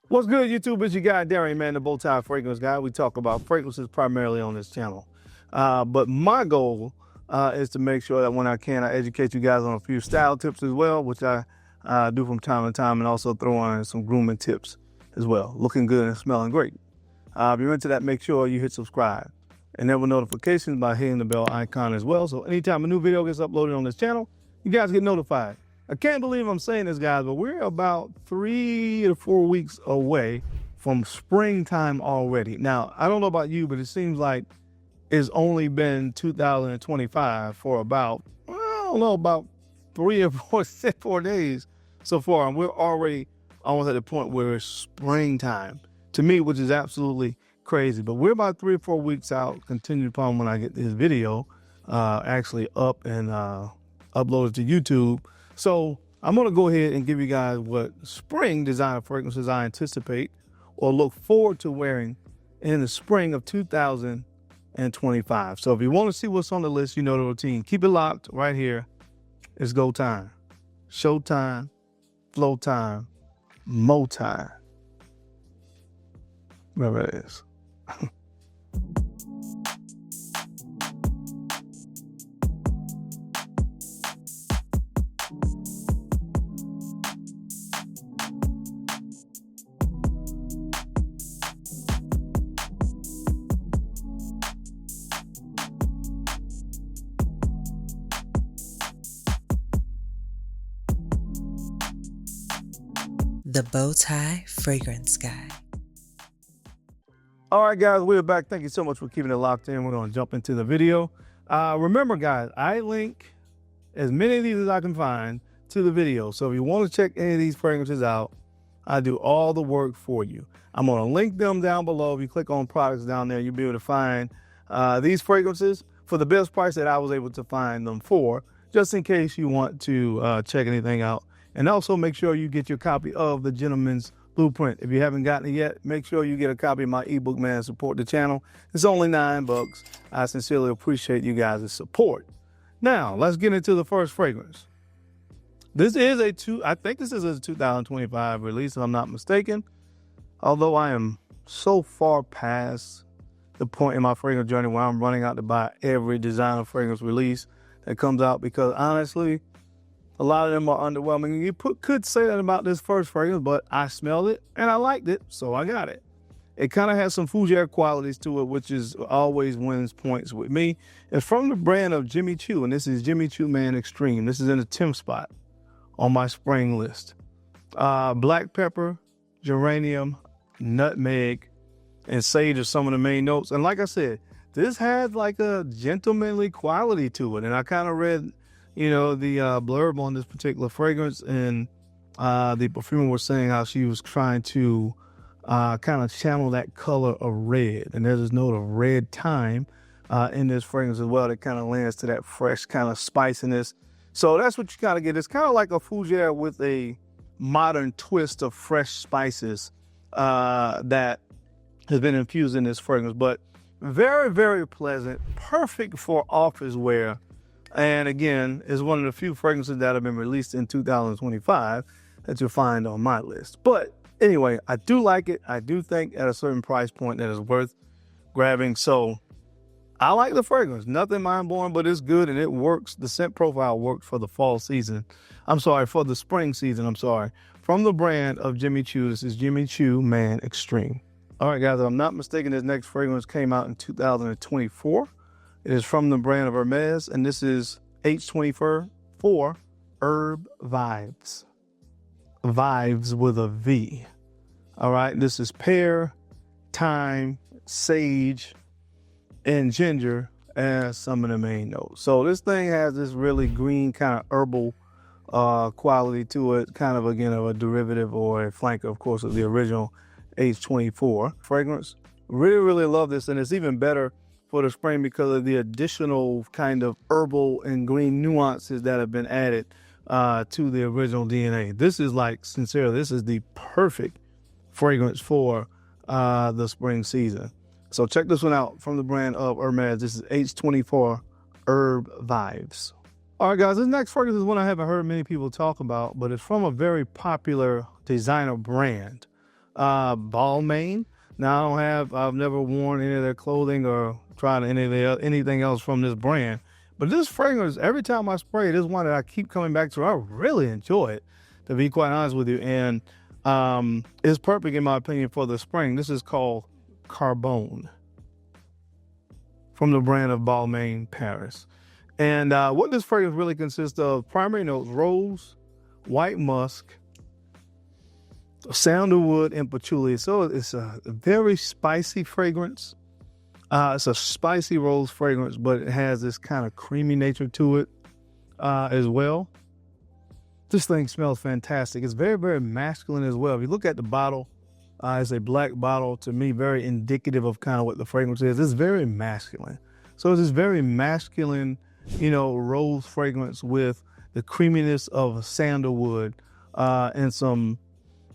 What's good, YouTube? It's your guy, Darian, man, the BowTie fragrance guy. We talk about fragrances primarily on this channel. But my goal is to make sure that when I can, I educate you guys on a few style tips as well, which I do from time to time, and also throw on some grooming tips as well. Looking good and smelling great. If you're into that, make sure you hit subscribe. Enable notifications by hitting the bell icon as well. So anytime a new video gets uploaded on this channel, you guys get notified. I can't believe I'm saying this, guys, but we're about 3 to 4 weeks away from springtime already. Now, I don't know about you, but it seems like it's only been 2025 for about, I don't know, about 3 or 4 days so far. And we're already almost at the point where it's springtime to me, which is absolutely crazy. But we're about 3 or 4 weeks out, continuing upon when I get this video actually up and uploaded to YouTube. So I'm going to go ahead and give you guys what spring designer fragrances I anticipate or look forward to wearing in the spring of 2025. So if you want to see what's on the list, you know the routine. Keep it locked right here. It's go time. Show time, flow time, mo time. Whatever it is. The BowTie Fragrance Guy. All right, guys, we're back. Thank you so much for keeping it locked in. We're going to jump into the video. Remember, guys, I link as many of these as I can find to the video. So if you want to check any of these fragrances out, I do all the work for you. I'm going to link them down below. If you click on products down there, you'll be able to find these fragrances for the best price that I was able to find them for, just in case you want to check anything out. And also make sure you get your copy of the Gentleman's Blueprint. If you haven't gotten it yet, make sure you get a copy of my ebook, man. Support the channel. It's only $9. I sincerely appreciate you guys' support. Now, let's get into the first fragrance. This is I think this is a 2025 release, if I'm not mistaken. Although I am so far past the point in my fragrance journey where I'm running out to buy every designer fragrance release that comes out, because honestly, a lot of them are underwhelming. You could say that about this first fragrance, but I smelled it and I liked it, so I got it. It kind of has some fougere qualities to it, which is always wins points with me. It's from the brand of Jimmy Choo, and this is Jimmy Choo Man Extreme. This is in the 10th spot on my spring list. Black pepper, geranium, nutmeg, and sage are some of the main notes. And like I said, this has like a gentlemanly quality to it. And I kind of read, you know, the blurb on this particular fragrance, and the perfumer was saying how she was trying to kind of channel that color of red. And there's this note of red thyme in this fragrance as well that kind of lends to that fresh kind of spiciness. So that's what you kind of get. It's kind of like a fougere with a modern twist of fresh spices that has been infused in this fragrance. But very, very pleasant, perfect for office wear. And again, is one of the few fragrances that have been released in 2025 that you'll find on my list. But anyway, I do like it. I do think at a certain price point that is worth grabbing. So I like the fragrance. Nothing mind-blowing, but it's good and it works. The scent profile works for the fall season. I'm sorry, for the spring season, I'm sorry. From the brand of Jimmy Choo, this is Jimmy Choo Man Extreme. All right, guys, if I'm not mistaken, this next fragrance came out in 2024. It is from the brand of Hermes, and this is H24 Herb Vives. Vives with a V. All right, this is pear, thyme, sage, and ginger as some of the main notes. So this thing has this really green kind of herbal quality to it, kind of, again, of a derivative or a flanker, of course, of the original H24 fragrance. Really, really love this, and it's even better for the spring because of the additional kind of herbal and green nuances that have been added to the original DNA. This is like, sincerely, this is the perfect fragrance for the spring season. So check this one out from the brand of Hermes. This is H24 Herb Vives. All right, guys, this next fragrance is one I haven't heard many people talk about, but it's from a very popular designer brand. Balmain. Now I've never worn any of their clothing or tried anything else from this brand. But this fragrance, every time I spray it, is one that I keep coming back to. I really enjoy it, to be quite honest with you. And it's perfect, in my opinion, for the spring. This is called Carbone from the brand of Balmain Paris. And what this fragrance really consists of, primary notes: rose, white musk, sandalwood, and patchouli. So it's a very spicy fragrance. It's a spicy rose fragrance, but it has this kind of creamy nature to it as well. This thing smells fantastic. It's very, very masculine as well. If you look at the bottle, it's a black bottle. To me, very indicative of kind of what the fragrance is. It's very masculine. So it's this very masculine, rose fragrance with the creaminess of sandalwood and some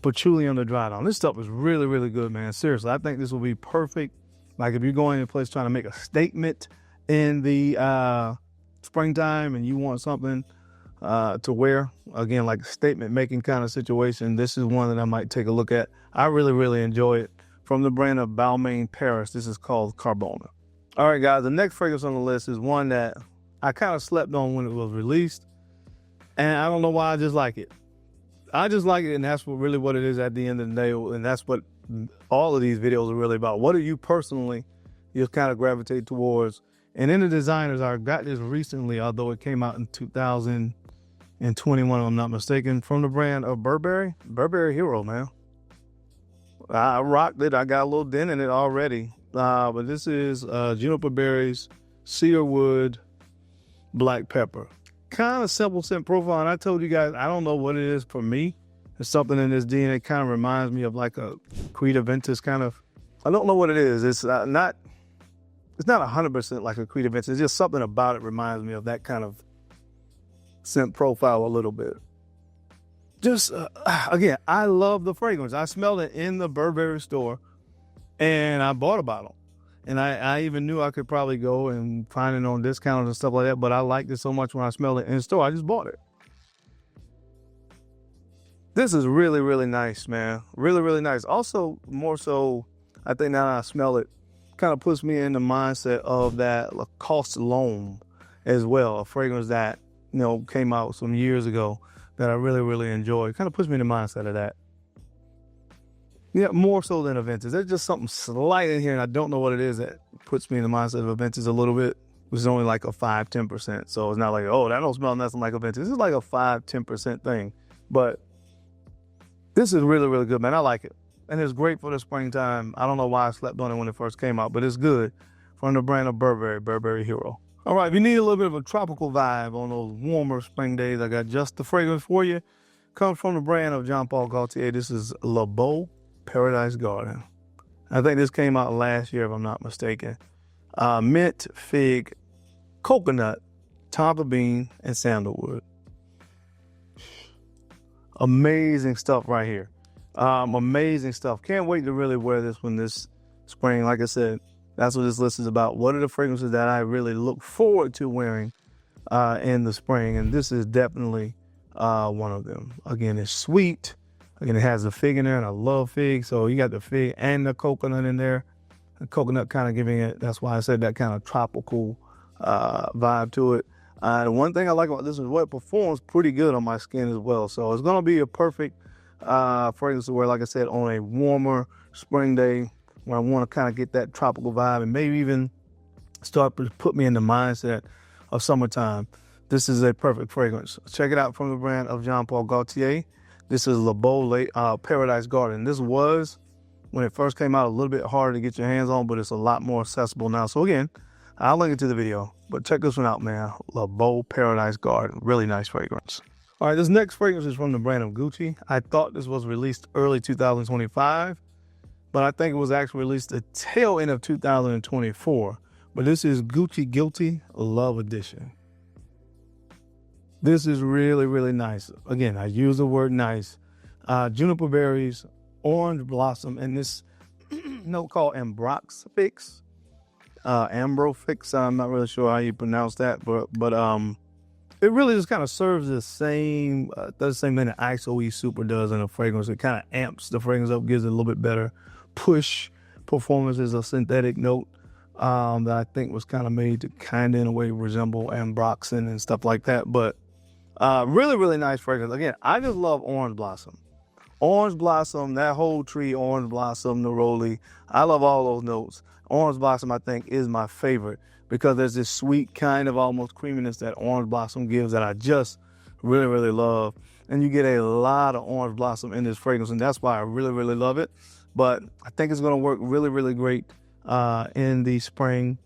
patchouli on the dry down. This stuff is really, really good, man. Seriously, I think this will be perfect. Like if you're going to a place trying to make a statement in the springtime and you want something to wear, again, like a statement making kind of situation, this is one that I might take a look at. I really, really enjoy it. From the brand of Balmain Paris, this is called Carbone. All right, guys, the next fragrance on the list is one that I kind of slept on when it was released. And I don't know why, I just like it. I just like it, and that's what it is at the end of the day. And that's what all of these videos are really about. What do you personally just kind of gravitate towards? And in the designers, I got this recently, although it came out in 2021, if I'm not mistaken, from the brand of Burberry Hero, man. I rocked it. I got a little dent in it already. But this is juniper berries, cedarwood, black pepper. Kind of simple scent profile. And I told you guys, I don't know what it is for me. There's something in this DNA kind of reminds me of like a Creed Aventus kind of. I don't know what it is. It's not 100% like a Creed Aventus. It's just something about it reminds me of that kind of scent profile a little bit. Just, again, I love the fragrance. I smelled it in the Burberry store and I bought a bottle. And I even knew I could probably go and find it on discounts and stuff like that, but I liked it so much when I smelled it in the store, I just bought it. This is really, really nice, man. Really, really nice. Also, more so, I think now that I smell it, kind of puts me in the mindset of that Lacoste L'Homme as well, a fragrance that, came out some years ago that I really, really enjoy. It kind of puts me in the mindset of that. Yeah, more so than Aventus. There's just something slight in here, and I don't know what it is that puts me in the mindset of Aventus a little bit. Which is only like a 5-10%. So it's not like, oh, that don't smell nothing like Aventus. This is like a 5-10% thing. But this is really, really good, man. I like it. And it's great for the springtime. I don't know why I slept on it when it first came out, but it's good. From the brand of Burberry Hero. All right, if you need a little bit of a tropical vibe on those warmer spring days, I got just the fragrance for you. Comes from the brand of Jean Paul Gaultier. This is Beau Paradise Garden. I think this came out last year, if I'm not mistaken. Mint, fig, coconut, tonka bean, and sandalwood. Amazing stuff right here. Amazing stuff. Can't wait to really wear this one this spring. Like I said, that's what this list is about. What are the fragrances that I really look forward to wearing in the spring? And this is definitely one of them. Again, it's sweet. Again, it has the fig in there, and I love fig. So you got the fig and the coconut in there. The coconut kind of giving it, that's why I said that kind of tropical vibe to it. The one thing I like about this is what it performs pretty good on my skin as well. So it's going to be a perfect fragrance to wear, like I said, on a warmer spring day where I want to kind of get that tropical vibe and maybe even start to put me in the mindset of summertime. This is a perfect fragrance. Check it out from the brand of Jean Paul Gaultier. This is Beau Paradise Garden. This was, when it first came out, a little bit harder to get your hands on, but it's a lot more accessible now. So again, I'll link it to the video, but check this one out, man. Beau Paradise Garden. Really nice fragrance. All right, this next fragrance is from the brand of Gucci. I thought this was released early 2025, but I think it was actually released the tail end of 2024. But this is Gucci Guilty Love Edition. This is really, really nice. Again, I use the word nice. Juniper berries, orange blossom, and this note called Ambrofix. I'm not really sure how you pronounce that, but it really just kind of serves the same thing that ISO-E Super does in a fragrance. It kind of amps the fragrance up, gives it a little bit better push. Performance is a synthetic note that I think was kind of made to kind of in a way resemble ambroxan and stuff like that. But really, really nice fragrance. Again, I just love orange blossom. Orange blossom, that whole tree, orange blossom, neroli. I love all those notes. Orange blossom, I think, is my favorite because there's this sweet kind of almost creaminess that orange blossom gives that I just really, really love. And you get a lot of orange blossom in this fragrance, and that's why I really, really love it. But I think it's going to work really, really great in the spring.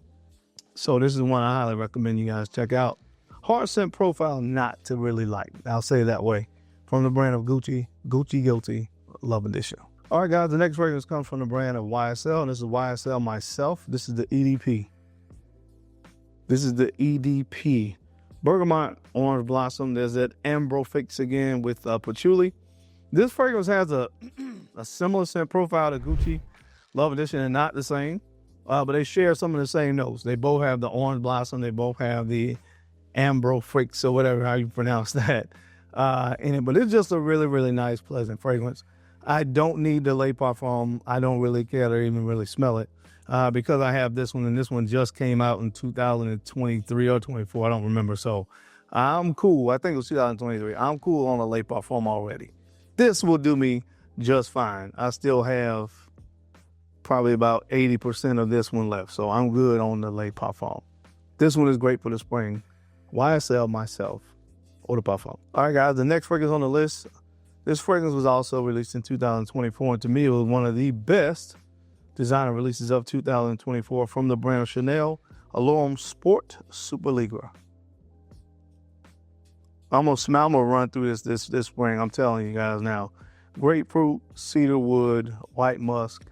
So this is one I highly recommend you guys check out. Hard scent profile, not to really like. I'll say it that way. From the brand of Gucci Guilty Love Edition. All right, guys, the next fragrance comes from the brand of YSL, and this is YSL Myself. This is the EDP. This is the EDP. Bergamot Orange Blossom. There's that Ambro Fix again with patchouli. This fragrance has a similar scent profile to Gucci Love Edition and not the same, but they share some of the same notes. They both have the Orange Blossom. They both have the Ambro Fix or whatever, how you pronounce that. In it, but it's just a really, really nice, pleasant fragrance. I don't need the Le Parfum. I don't really care to even really smell it because I have this one, and this one just came out in 2023 or 24. I don't remember. So I'm cool. I think it was 2023. I'm cool on the Le Parfum already. This will do me just fine. I still have probably about 80% of this one left, so I'm good on the Le Parfum. This one is great for the spring. YSL Myself. Eau de Parfum. All right, guys, the next fragrance on the list. This fragrance was also released in 2024, and to me, it was one of the best designer releases of 2024 from the brand of Chanel, Allure Sport Superliga. I'm gonna run through this spring. I'm telling you guys now. Grapefruit, cedarwood, white musk,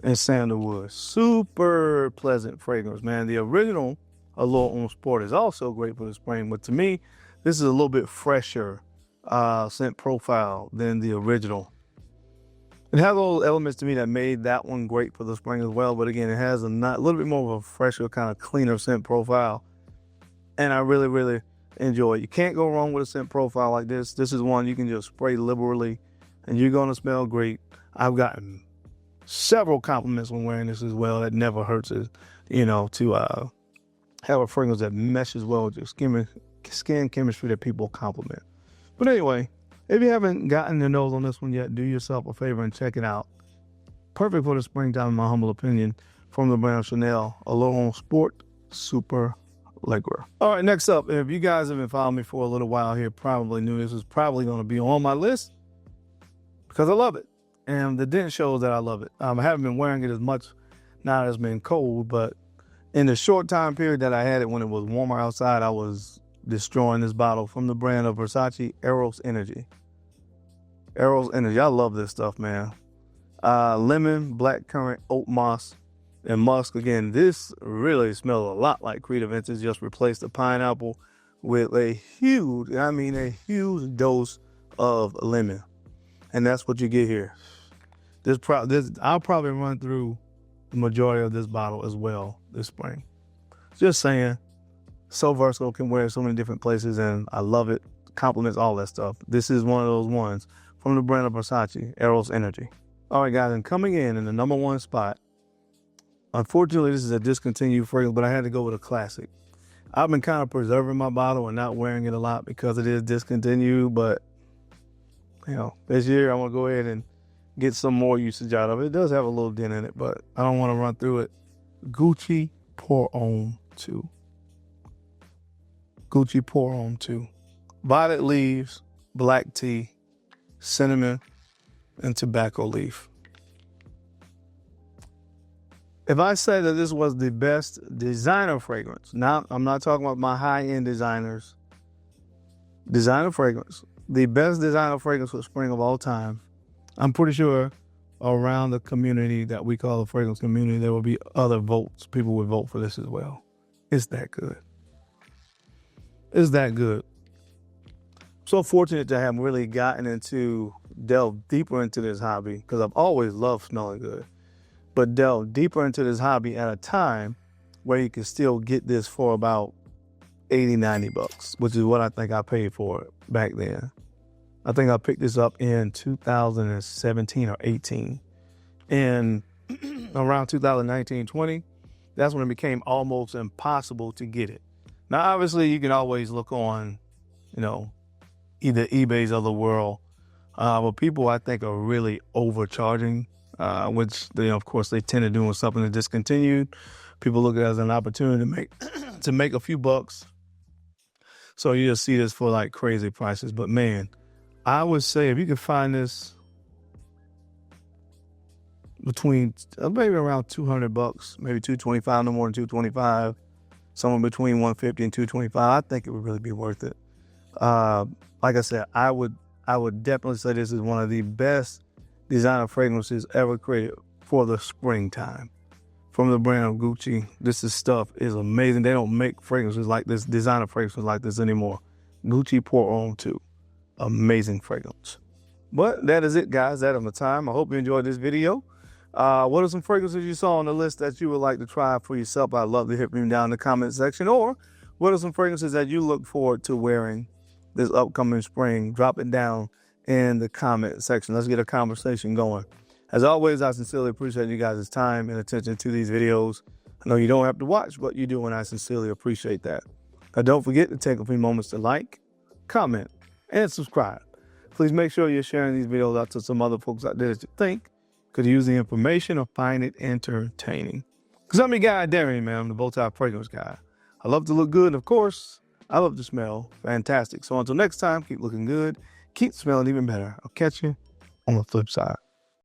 and sandalwood. Super pleasant fragrance, man. The original Allure Sport is also great for the spring, but to me, this is a little bit fresher scent profile than the original. It has all those elements to me that made that one great for the spring as well. But again, it has a little bit more of a fresher, kind of cleaner scent profile. And I really, really enjoy it. You can't go wrong with a scent profile like this. This is one you can just spray liberally and you're going to smell great. I've gotten several compliments when wearing this as well. It never hurts, to have a fragrance that meshes well with your skin chemistry that people compliment. But anyway, if you haven't gotten your nose on this one yet, do yourself a favor and check it out. Perfect for the springtime, in my humble opinion, from the brand Chanel, Allure Sport Super Legra. All right, next up, if you guys have been following me for a little while here, probably knew this was probably going to be on my list because I love it. And the dent shows that I love it. I haven't been wearing it as much now that it's been cold, but in the short time period that I had it when it was warmer outside, I was destroying this bottle from the brand of Versace, Eros Energy. Eros Energy, I love this stuff, man. Lemon, blackcurrant, oat moss, and musk. Again, this really smells a lot like Creative Vintage. Just replaced the pineapple with a huge dose of lemon. And that's what you get here. I'll probably run through the majority of this bottle as well this spring. Just saying. So versatile, can wear so many different places, and I love it. Compliments, all that stuff. This is one of those ones from the brand of Versace, Eros Energy. All right, guys, and coming in the number one spot, unfortunately, this is a discontinued fragrance, but I had to go with a classic. I've been kind of preserving my bottle and not wearing it a lot because it is discontinued, but, this year I'm going to go ahead and get some more usage out of it. It does have a little dent in it, but I don't want to run through it. Gucci Pour Homme II. Gucci Pour Homme II. Violet leaves, black tea, cinnamon, and tobacco leaf. If I say that this was the best designer fragrance, now I'm not talking about my high-end designers, designer fragrance, the best designer fragrance for spring of all time, I'm pretty sure around the community that we call the fragrance community, there will be other votes. People would vote for this as well. It's that good. It's that good. So fortunate to have really delve deeper into this hobby, because I've always loved smelling good, but delve deeper into this hobby at a time where you can still get this for about $80, $90, which is what I think I paid for it back then. I think I picked this up in 2017 or 18. And around 2019, 20, that's when it became almost impossible to get it. Now, obviously, you can always look on, either eBay's of the world. But people, I think, are really overcharging, which they, of course, they tend to do when something is discontinued. People look at it as an opportunity to make to make a few bucks. So you just see this for like crazy prices. But man, I would say if you could find this between maybe around $200, maybe $225, no more than $225, somewhere between $150 and $225, I think it would really be worth it. Like I said, I would definitely say this is one of the best designer fragrances ever created for the springtime. From the brand Gucci, stuff is amazing. They don't make fragrances like this, designer fragrances like this anymore. Gucci Pour Homme II, amazing fragrance. But that is it, guys. That is my time. I hope you enjoyed this video. What are some fragrances you saw on the list that you would like to try for yourself? I'd love to hear from you down in the comment section. Or what are some fragrances that you look forward to wearing this upcoming spring? Drop it down in the comment section. Let's get a conversation going. As always, I sincerely appreciate you guys' time and attention to these videos. I know you don't have to watch, but you do, and I sincerely appreciate that. Now, don't forget to take a few moments to like, comment, and subscribe. Please make sure you're sharing these videos out to some other folks out there that you think could use the information or find it entertaining. Because I'm your guy, Darian, man. I'm the BowTie fragrance guy. I love to look good, and of course, I love to smell fantastic. So until next time, keep looking good, keep smelling even better. I'll catch you on the flip side.